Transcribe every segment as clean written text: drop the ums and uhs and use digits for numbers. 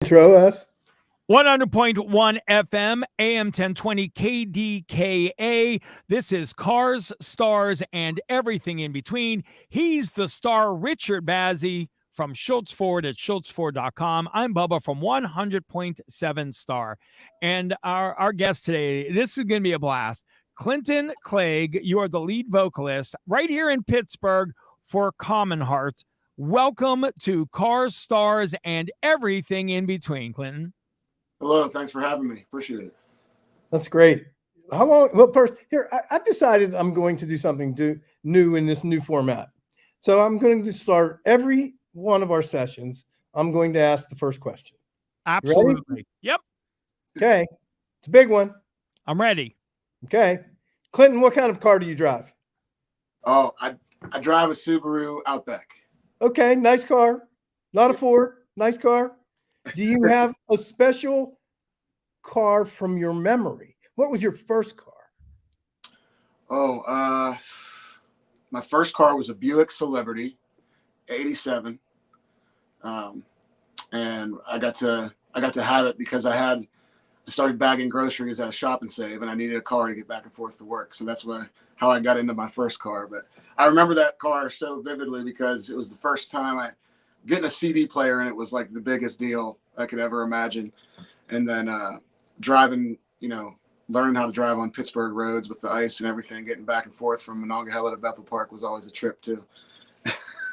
Intro us. 100.1 FM, AM 1020 KDKA. This is Cars, Stars, and everything in between. He's the star, Richard Bazzi from Schultz Ford at schultzford.com. I'm Bubba from 100.7 Star. And our guest today, this is going to be a blast. Clinton Clegg, you are the lead vocalist right here in Pittsburgh for Commonheart. Welcome to Cars, Stars, and everything in between, Clinton. Hello, thanks for having me. Appreciate it. That's great. How long? Well, first, here, I've decided I'm going to do something new in this new format. So I'm going to start every one of our sessions. I'm going to ask the first question. Absolutely. Yep. Okay. It's a big one. I'm ready. Okay. Clinton, what kind of car do you drive? Oh, I drive a Subaru Outback. Okay. Nice car. Not a Ford. Nice car. Do you have a special car from your memory? What was your first car? Oh, my first car was a Buick Celebrity, '87, and I got to have it because I started bagging groceries at a Shop and Save, and I needed a car to get back and forth to work. So that's how I got into my first car. But I remember that car so vividly because it was the first time getting a CD player, and it was like the biggest deal I could ever imagine. And then driving, learning how to drive on Pittsburgh roads with the ice and everything, getting back and forth from Monongahela to Bethel Park was always a trip too.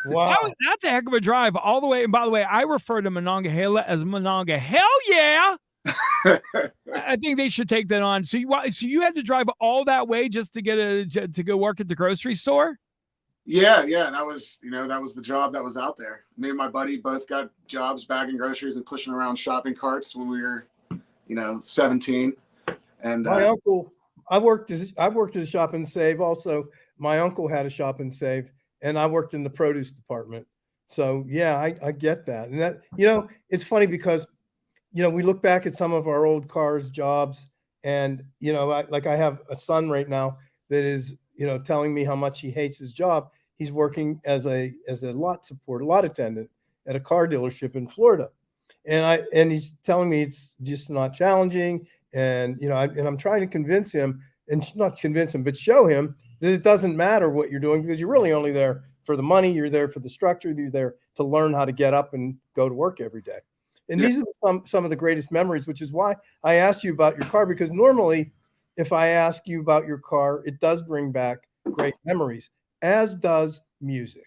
Wow. That's a heck of a drive all the way. And by the way, I refer to Monongahela as Monongahela. Hell yeah. I think they should take that on. So you had to drive all that way just to to go work at the grocery store? Yeah. That was the job that was out there. Me and my buddy both got jobs bagging groceries and pushing around shopping carts when we were, 17. And my uncle, I worked at a Shop and Save. Also, my uncle had a Shop and Save, and I worked in the produce department. So yeah, I get that. And that, it's funny because, we look back at some of our old cars, jobs, and, I have a son right now that is, telling me how much he hates his job. He's working as a lot attendant at a car dealership in Florida. And he's telling me it's just not challenging. And, I'm trying to convince him, and not convince him, but show him that it doesn't matter what you're doing because you're really only there for the money. You're there for the structure. You're there to learn how to get up and go to work every day. And these are some of the greatest memories, which is why I asked you about your car, because normally if I ask you about your car, it does bring back great memories, as does music,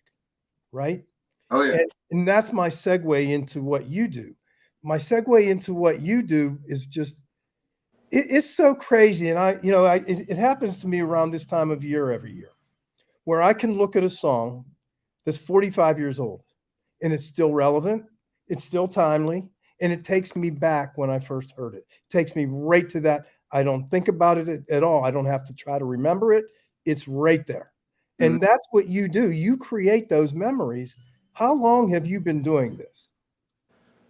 right? Oh, yeah. And that's my segue into what you do. My segue into what you do is just, it's so crazy. And it happens to me around this time of year every year, where I can look at a song that's 45 years old and it's still relevant. It's still timely, and it takes me back when I first heard it. It takes me right to that. I don't think about it at all. I don't have to try to remember it. It's right there. Mm-hmm. And that's what you do. You create those memories. How long have you been doing this?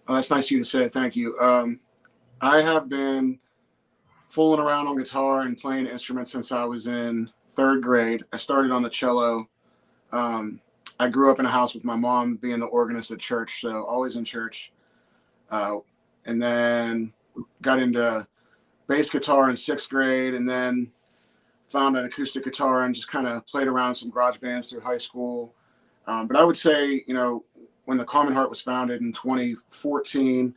Oh, that's nice of you to say. Thank you. I have been fooling around on guitar and playing instruments since I was in third grade. I started on the cello. I grew up in a house with my mom being the organist at church, so always in church. And then got into bass guitar in sixth grade, and then found an acoustic guitar and just kind of played around some garage bands through high school. But I would say, when the Commonheart was founded in 2014,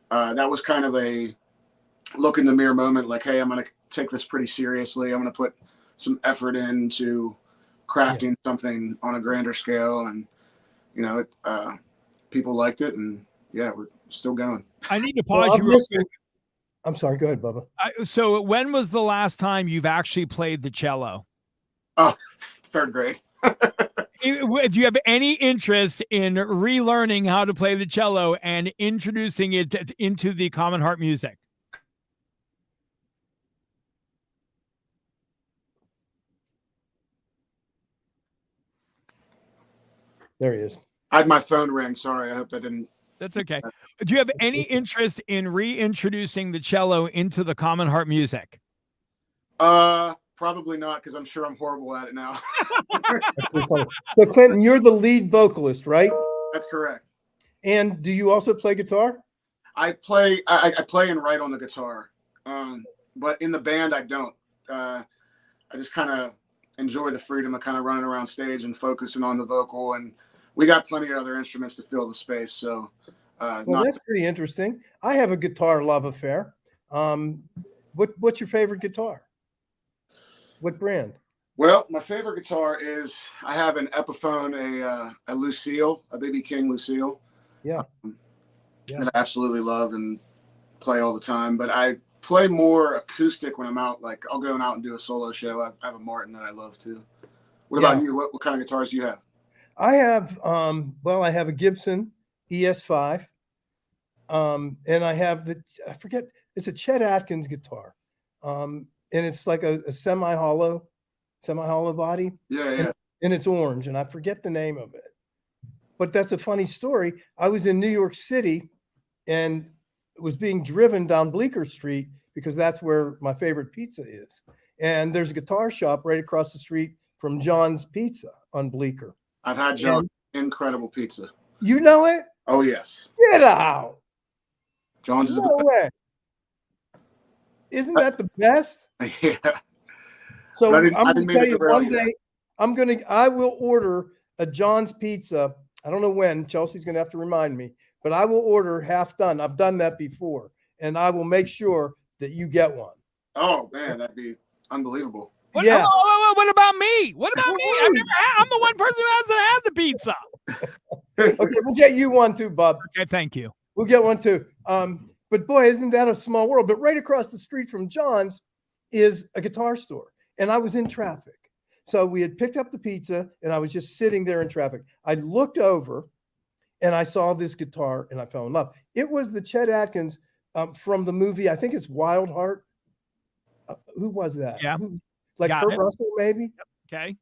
that was kind of a look in the mirror moment, like, hey, I'm going to take this pretty seriously. I'm going to put some effort into crafting something on a grander scale, and people liked it, and we're still going. I need to pause you real quick. I'm sorry, go ahead, Bubba. So when was the last time you've actually played the cello? Oh, third grade. Do you have any interest in relearning how to play the cello and introducing it into the Commonheart music? There he is. I had my phone ring. Sorry. I hope that didn't. That's okay. Do you have any interest in reintroducing the cello into the Commonheart music? Probably not, because I'm sure I'm horrible at it now. So Clinton, you're the lead vocalist, right? That's correct. And do you also play guitar? I play and write on the guitar, but in the band I don't. I just kind of enjoy the freedom of kind of running around stage and focusing on the vocal, and we got plenty of other instruments to fill the space. So, Well, that's pretty interesting. I have a guitar love affair. What's your favorite guitar? What brand? Well, my favorite guitar is I have an Epiphone, a Lucille, a BB King Lucille. Yeah. That I absolutely love and play all the time. But I play more acoustic when I'm out. Like I'll go out and do a solo show. I have a Martin that I love too. What about you? What kind of guitars do you have? I have well, I have a Gibson ES5. And I have I forget, it's a Chet Atkins guitar. And it's like a semi-hollow body. Yeah. And it's orange, and I forget the name of it. But that's a funny story. I was in New York City and was being driven down Bleecker Street because that's where my favorite pizza is. And there's a guitar shop right across the street from John's Pizza on Bleecker. I've had John's incredible pizza. You know it? Oh, yes. Get out. John's is no the best. way. Isn't that the best? Yeah. So I'm going to tell you one day, I will order a John's Pizza. I don't know when. Chelsea's going to have to remind me, but I will order half done. I've done that before, and I will make sure that you get one. Oh man, that'd be unbelievable. What about me? What about me? I'm the one person who hasn't had the pizza. Okay, we'll get you one too, Bob. Okay, thank you. We'll get one too. But boy, isn't that a small world? But right across the street from John's is a guitar store, and I was in traffic. So we had picked up the pizza, and I was just sitting there in traffic. I looked over, and I saw this guitar, and I fell in love. It was the Chet Atkins from the movie, I think it's Wild Heart. Who was that? Yeah. Kurt Russell, maybe? Yep.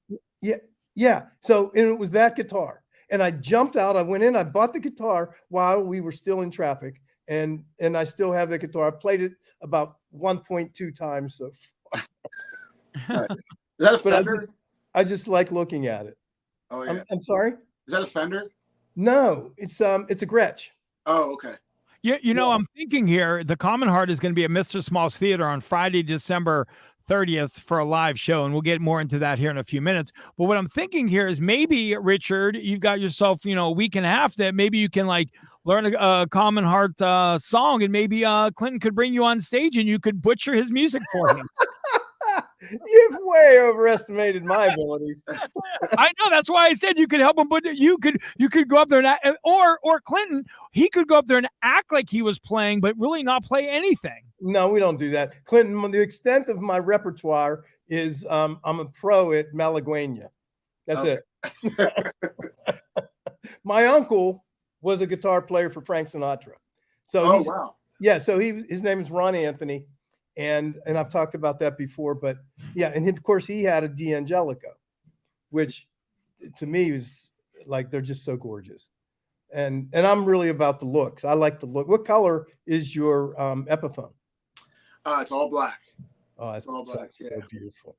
Okay. Yeah. So, and it was that guitar. And I jumped out. I went in. I bought the guitar while we were still in traffic. And I still have the guitar. I played it about 1.2 times so far. Is that a Fender? I just like looking at it. Oh, yeah. I'm sorry? Is that a Fender? No, it's a Gretsch. Oh, okay. You know, I'm thinking here, the Commonheart is going to be at Mr. Small's Theater on Friday, December 30th for a live show, and we'll get more into that here in a few minutes. But what I'm thinking here is maybe, Richard, you've got yourself, a week and a half that maybe you can learn a Commonheart song, and maybe Clinton could bring you on stage and you could butcher his music for him. You've way overestimated my abilities. I know, that's why I said you could help him, but you could go up there and or Clinton, he could go up there and act like he was playing, but really not play anything. No, we don't do that. Clinton, the extent of my repertoire is I'm a pro at Malagueña. That's it. My uncle was a guitar player for Frank Sinatra. So wow. Yeah, so his name is Ron Anthony. And I've talked about that before, but yeah, and of course he had a D'Angelico, which to me is like, they're just so gorgeous. And I'm really about the looks. I like the look. What color is your Epiphone? It's all black. Oh, it's all black. So yeah. Beautiful.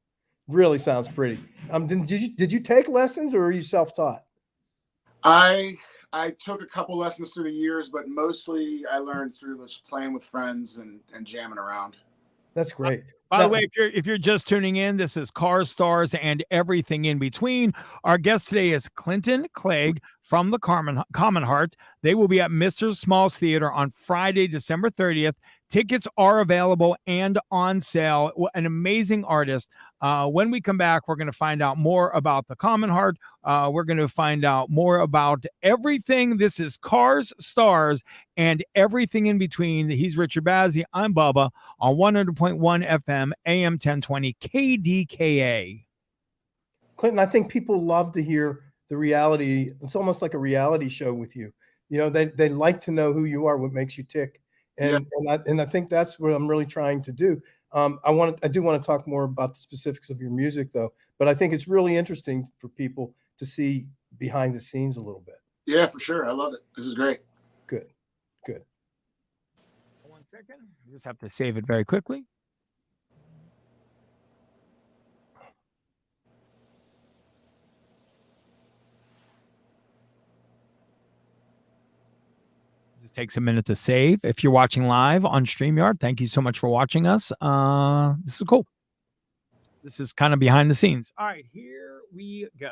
Really sounds pretty. Did you take lessons, or are you self-taught? I took a couple lessons through the years, but mostly I learned through just playing with friends and jamming around. That's great. By the way, if you're just tuning in, this is Cars, Stars, and Everything in Between. Our guest today is Clinton Clegg from the Commonheart. They will be at Mr. Small's Theater on Friday, December 30th. Tickets are available and on sale. An amazing artist. When we come back, we're going to find out more about the Commonheart. We're going to find out more about everything. This is Cars, Stars, and Everything in Between. He's Richard Bazzi. I'm Bubba on 100.1 FM, AM 1020, KDKA. Clinton, I think people love to hear the reality. It's almost like a reality show with you. They like to know who you are, what makes you tick. And I think that's what I'm really trying to do. I do want to talk more about the specifics of your music, though. But I think it's really interesting for people to see behind the scenes a little bit. Yeah, for sure. I love it. This is great. Good. 1 second. I just have to save it very quickly. Just takes a minute to save. If you're watching live on StreamYard, thank you so much for watching us. This is cool. This is kind of behind the scenes. All right, here we go.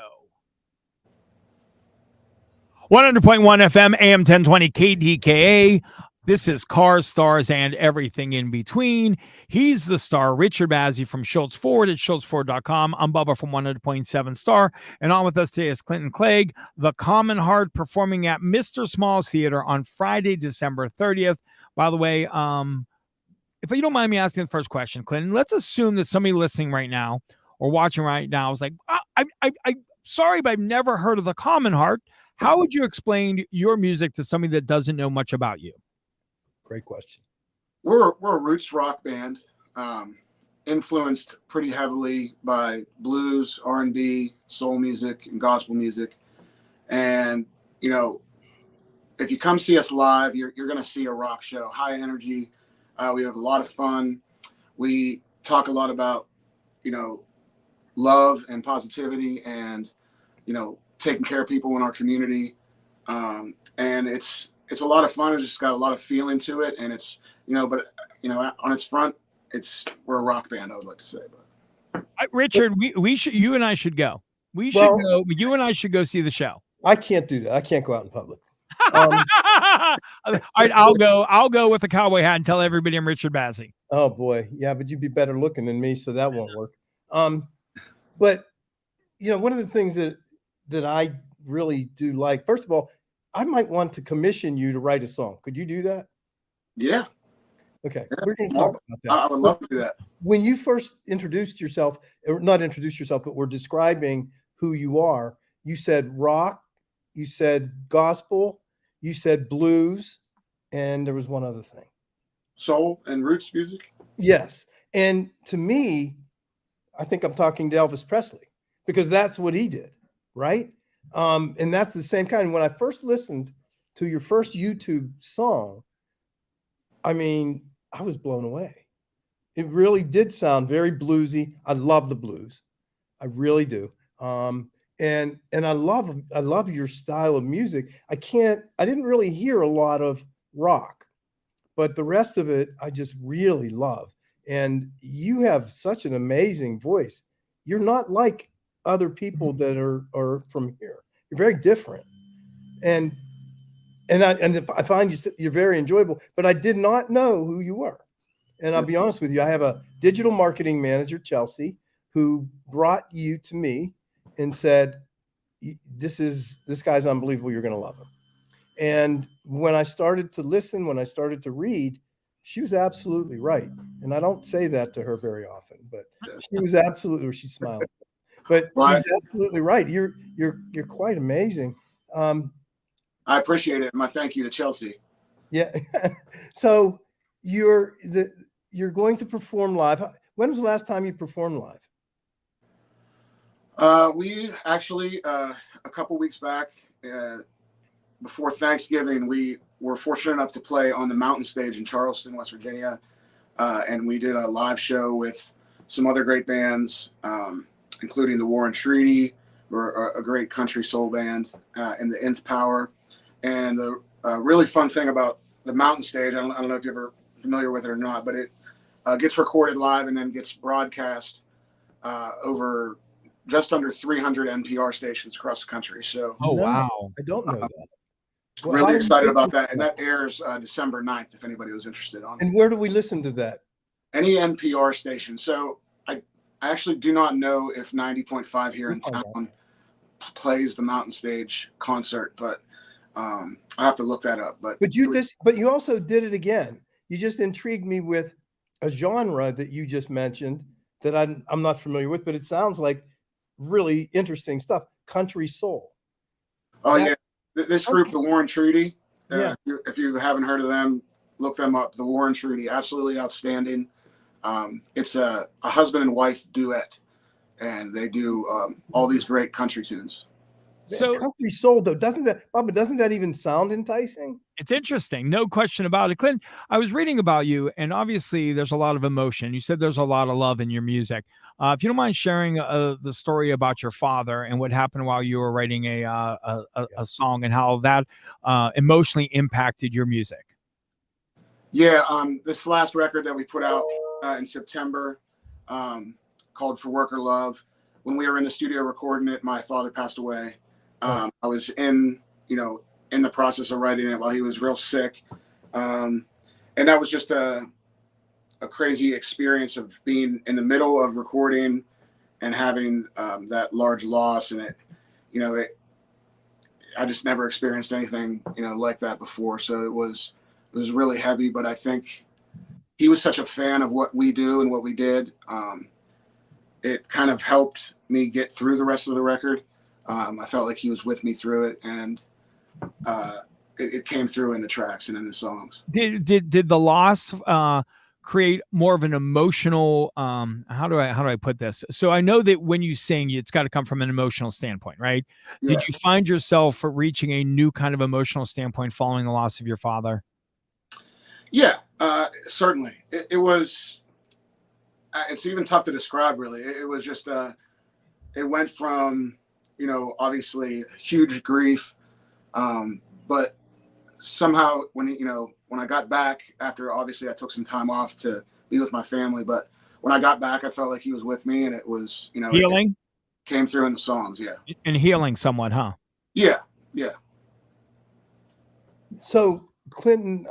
100.1 FM, AM 1020 KDKA. This is Cars, Stars, and Everything in Between. He's the star, Richard Bazzi from Schultz Ford at schultzford.com. I'm Bubba from 100.7 Star. And on with us today is Clinton Clegg, the Commonheart, performing at Mr. Small's Theater on Friday, December 30th. By the way, if you don't mind me asking the first question, Clinton, let's assume that somebody listening right now or watching right now is like, I'm sorry, but I've never heard of the Commonheart. How would you explain your music to somebody that doesn't know much about you? Great question. We're a roots rock band, influenced pretty heavily by blues, R&B, soul music, and gospel music. And, you know, if you come see us live, you're going to see a rock show, high energy. We have a lot of fun. We talk a lot about, you know, love and positivity and, you know, taking care of people in our community. And it's a lot of fun. It's just got a lot of feeling to it. And it's, you know, but, you know, on its front, we're a rock band, I would like to say. But Richard, we should, you and I should go. We should go. You and I should go see the show. I can't do that. I can't go out in public. All right, I'll go with the cowboy hat and tell everybody I'm Richard Bazzi. Oh boy. Yeah, but you'd be better looking than me, so that won't work. But you know, one of the things that I really do like, first of all, I might want to commission you to write a song. Could you do that? Yeah. Okay. We're going to talk about that. I would love to do that. When you first introduced yourself, or not introduced yourself, but were describing who you are, you said rock, you said gospel, you said blues, and there was one other thing. Soul and roots music? Yes. And to me, I think I'm talking to Elvis Presley because that's what he did, right? And that's the same kind. When I first listened to your first YouTube song, I mean, I was blown away. It really did sound very bluesy. I love the blues. I really do. And I love your style of music. I didn't really hear a lot of rock, but the rest of it, I just really love. And you have such an amazing voice. You're not like other people that are from here. You're very different. And I find you're very enjoyable, but I did not know who you were. And I'll be honest with you, I have a digital marketing manager, Chelsea, who brought you to me and said, this guy's unbelievable. You're going to love him. And when I started to listen, when I started to read, she was absolutely right. And I don't say that to her very often, but she was absolutely, she's smiling, but she's absolutely right. You're quite amazing. I appreciate it. My thank you to Chelsea. Yeah. So you're going to perform live. When was the last time you performed live? We actually, a couple weeks back, before Thanksgiving, we were fortunate enough to play on the Mountain Stage in Charleston, West Virginia. And we did a live show with some other great bands, including the War and Treaty, or a great country soul band, and the Nth Power. And the really fun thing about the Mountain Stage, I don't know if you're ever familiar with it or not, but it gets recorded live and then gets broadcast over just under 300 NPR stations across the country. So, oh wow, I don't know that. Well, really excited about that, and that airs December 9th. If anybody was interested on it. And where do we listen to that? Any NPR station. So I actually do not know if 90.5 here in town plays the Mountain Stage concert, but I have to look that up. But you also did it again. You just intrigued me with a genre that you just mentioned that I'm not familiar with, but it sounds like really interesting stuff. Country soul. Oh yeah, this group, the War and Treaty. If you haven't heard of them, look them up. The War and Treaty, absolutely outstanding. It's a husband and wife duet, and they do all these great country tunes. So country soul though, doesn't that even sound enticing? it's interesting, no question about it. Clint, I was reading about you, and obviously there's a lot of emotion. You said there's a lot of love in your music. If you don't mind sharing the story about your father and what happened while you were writing a song and how that emotionally impacted your music. Yeah, this last record that we put out in September, called For Work or Love. When we were in the studio recording it, my father passed away. I was in the process of writing it while he was real sick. And that was just a crazy experience of being in the middle of recording and having that large loss. And I just never experienced anything, like that before. So it was really heavy, but I think he was such a fan of what we do and what we did. It kind of helped me get through the rest of the record. I felt like he was with me through it, and it came through in the tracks and in the songs. Did the loss create more of an emotional how do I put this? So I know that when you sing, it's got to come from an emotional standpoint, right? Yeah. Did you find yourself reaching a new kind of emotional standpoint following the loss of your father? Yeah, certainly. It was. It's even tough to describe, really. It was just. It went from, obviously huge grief, but somehow when I got back after, obviously I took some time off to be with my family, but when I got back, I felt like he was with me, and it was, Healing it came through in the songs. Yeah. and healing somewhat, huh? Yeah. Yeah. So Clinton,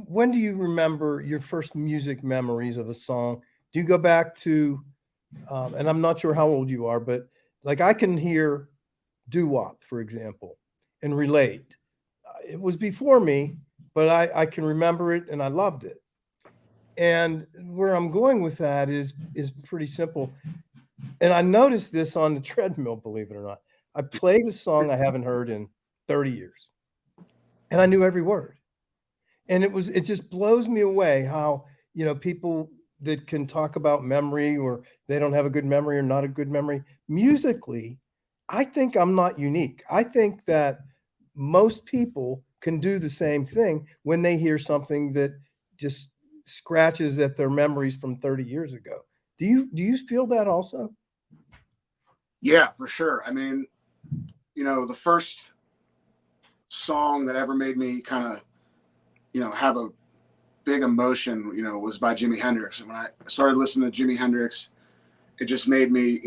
when do you remember your first music memories of a song? Do you go back to, and I'm not sure how old you are, but like I can hear doo-wop, for example, and relate. It was before me, but I can remember it and I loved it. And where I'm going with that is pretty simple. And I noticed this on the treadmill, believe it or not. I played a song I haven't heard in 30 years, and I knew every word. And it just blows me away how, people that can talk about memory or they don't have a good memory or not a good memory musically, I think I'm not unique. I think that most people can do the same thing when they hear something that just scratches at their memories from 30 years ago. Do you feel that also? Yeah, for sure. I mean, the first song that ever made me kind of, have a big emotion, was by Jimi Hendrix. And when I started listening to Jimi Hendrix, it just made me,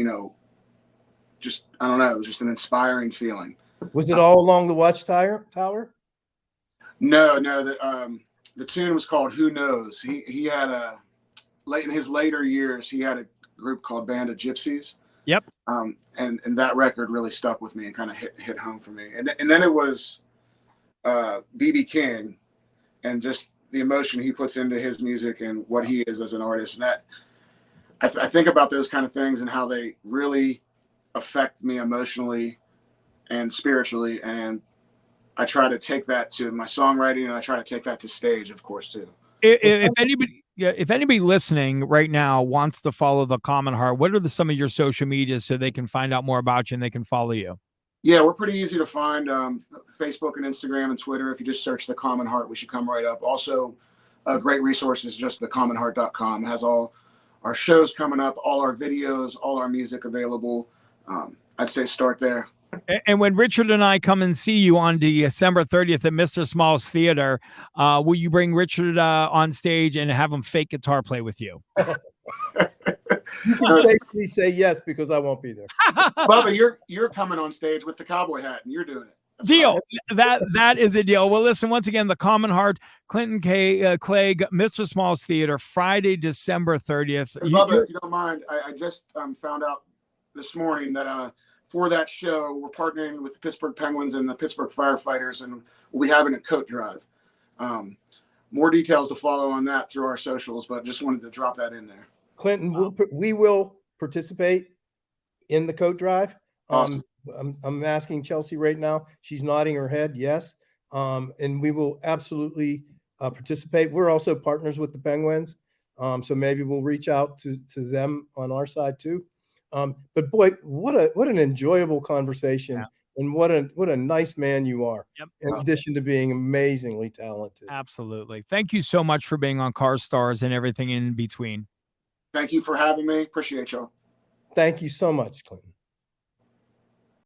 just, I don't know, it was just an inspiring feeling. Was it all along the Watchtower? No, the tune was called Who Knows. He had in his later years, he had a group called Band of Gypsies. Yep. And that record really stuck with me and kind of hit home for me. And then it was B.B. King, and just the emotion he puts into his music and what he is as an artist. And that I think about those kind of things and how they really affect me emotionally and spiritually. And I try to take that to my songwriting, and I try to take that to stage, of course, too. If anybody listening right now wants to follow the Commonheart, what are some of your social medias so they can find out more about you and they can follow you? Yeah, we're pretty easy to find. Facebook and Instagram and Twitter. If you just search the Commonheart, we should come right up. Also, a great resource is just thecommonheart.com. It has all our shows coming up, all our videos, all our music available. I'd say start there. And when Richard and I come and see you on December 30th at Mr. Small's Theater, will you bring Richard on stage and have him fake guitar play with you? You can safely say yes because I won't be there. Bubba, you're coming on stage with the cowboy hat and you're doing it. That's deal. Right. That is a deal. Well, listen, once again, the Commonheart, Clinton Clegg, Mr. Small's Theater, Friday, December 30th. Bubba, if you don't mind, I just found out this morning that for that show, we're partnering with the Pittsburgh Penguins and the Pittsburgh Firefighters, and we'll be having a coat drive. More details to follow on that through our socials, but just wanted to drop that in there. Clinton, we will participate in the coat drive. Awesome. I'm asking Chelsea right now. She's nodding her head, yes. And we will absolutely participate. We're also partners with the Penguins, so maybe we'll reach out to them on our side too. But boy, what an enjoyable conversation, Yeah. and what a nice man you are. Yep. In addition to being amazingly talented. Absolutely. Thank you so much for being on Car Stars and everything in between. Thank you for having me. Appreciate y'all. Thank you so much, Clinton.